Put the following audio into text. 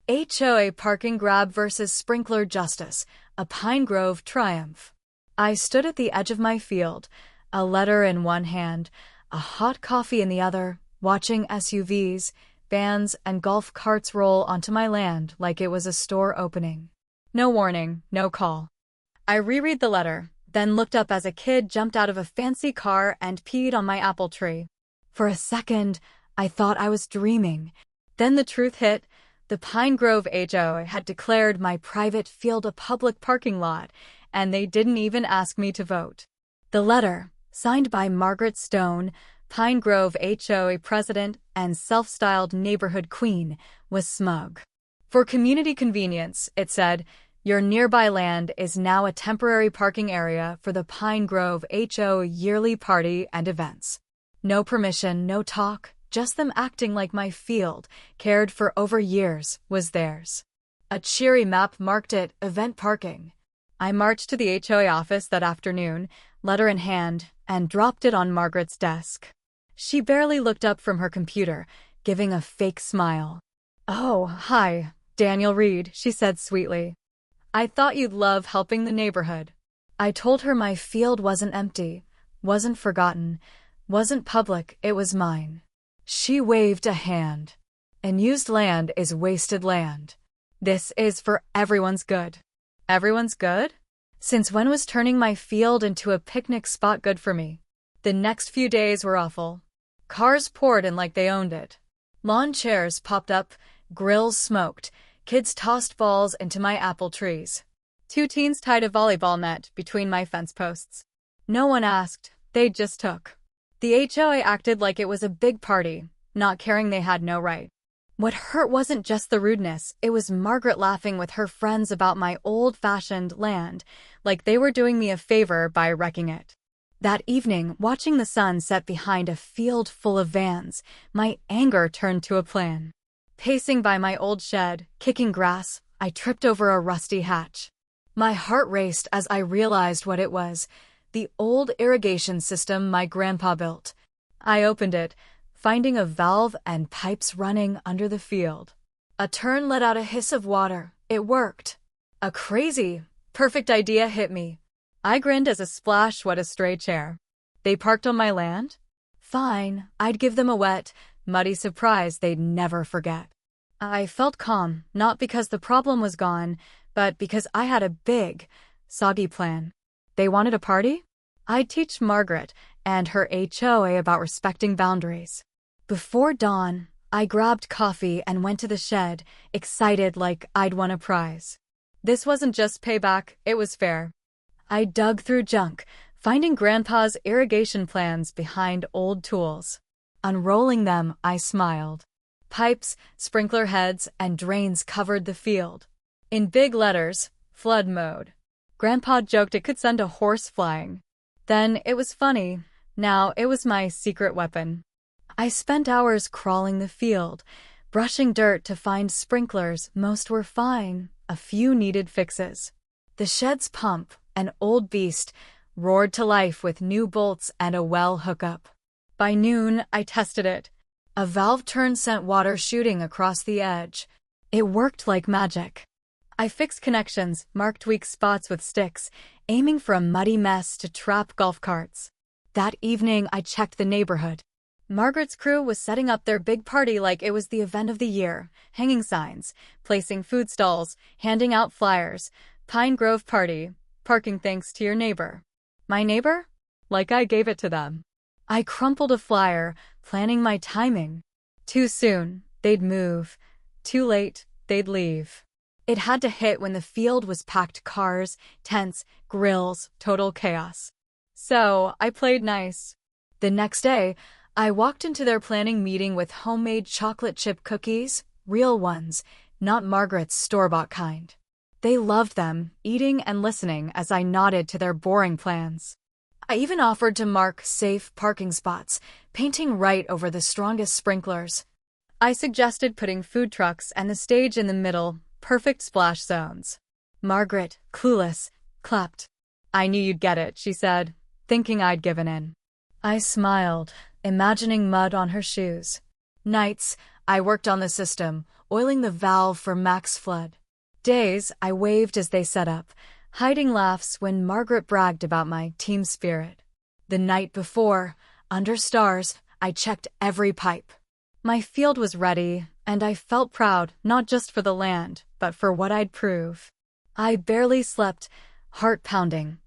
HOA parking grab versus sprinkler justice, a Pine Grove triumph. I stood at the edge of my field, a letter in one hand, a hot coffee in the other, watching SUVs, vans, and golf carts roll onto my land like it was a store opening. No warning, no call. I reread the letter, then looked up as a kid jumped out of a fancy car and peed on my apple tree. For a second, I thought I was dreaming. Then the truth hit. The Pine Grove HOA had declared my private field a public parking lot, and they didn't even ask me to vote. The letter, signed by Margaret Stone, Pine Grove HOA president and self-styled neighborhood queen, was smug. For community convenience, it said, your nearby land is now a temporary parking area for the Pine Grove HOA yearly party and events. No permission, no talk, just them acting like my field, cared for over years, was theirs. A cheery map marked it event parking. I marched to the HOA office that afternoon, letter in hand, and dropped it on Margaret's desk. She barely looked up from her computer, giving a fake smile. "Oh, hi, Daniel Reed," she said sweetly. "I thought you'd love helping the neighborhood." I told her my field wasn't empty, wasn't forgotten, wasn't public, it was mine. She waved a hand. Unused land is wasted land. This is for everyone's good. Everyone's good? Since when was turning my field into a picnic spot good for me? The next few days were awful. Cars poured in like they owned it. Lawn chairs popped up, grills smoked, kids tossed balls into my apple trees. 2 teens tied a volleyball net between my fence posts. No one asked, they just took. The HOA acted like it was a big party, not caring they had no right. What hurt wasn't just the rudeness, it was Margaret laughing with her friends about my old-fashioned land, like they were doing me a favor by wrecking it. That evening, watching the sun set behind a field full of vans, my anger turned to a plan. Pacing by my old shed, kicking grass, I tripped over a rusty hatch. My heart raced as I realized what it was, the old irrigation system my grandpa built. I opened it, finding a valve and pipes running under the field. A turn let out a hiss of water. It worked. A crazy, perfect idea hit me. I grinned as a splash wet a stray chair. They parked on my land? Fine, I'd give them a wet, muddy surprise they'd never forget. I felt calm, not because the problem was gone, but because I had a big, soggy plan. They wanted a party? I'd teach Margaret and her HOA about respecting boundaries. Before dawn, I grabbed coffee and went to the shed, excited like I'd won a prize. This wasn't just payback, it was fair. I dug through junk, finding Grandpa's irrigation plans behind old tools. Unrolling them, I smiled. Pipes, sprinkler heads, and drains covered the field. In big letters, flood mode. Grandpa joked it could send a horse flying. Then it was funny. Now it was my secret weapon. I spent hours crawling the field, brushing dirt to find sprinklers. Most were fine, a few needed fixes. The shed's pump, an old beast, roared to life with new bolts and a well hookup. By noon, I tested it. A valve turn sent water shooting across the edge. It worked like magic. I fixed connections, marked weak spots with sticks, aiming for a muddy mess to trap golf carts. That evening, I checked the neighborhood. Margaret's crew was setting up their big party like it was the event of the year, hanging signs, placing food stalls, handing out flyers. Pine Grove party, parking thanks to your neighbor. My neighbor? Like I gave it to them. I crumpled a flyer, planning my timing. Too soon, they'd move. Too late, they'd leave. It had to hit when the field was packed cars, tents, grills, total chaos. So, I played nice. The next day, I walked into their planning meeting with homemade chocolate chip cookies, real ones, not Margaret's store-bought kind. They loved them, eating and listening as I nodded to their boring plans. I even offered to mark safe parking spots, painting right over the strongest sprinklers. I suggested putting food trucks and the stage in the middle, perfect splash zones. Margaret, clueless, clapped. "I knew you'd get it," she said, thinking I'd given in. I smiled, imagining mud on her shoes. Nights, I worked on the system, oiling the valve for max flood. Days, I waved as they set up, hiding laughs when Margaret bragged about my team spirit. The night before, under stars, I checked every pipe. My field was ready, and I felt proud not just for the land, but for what I'd prove. I barely slept, heart pounding,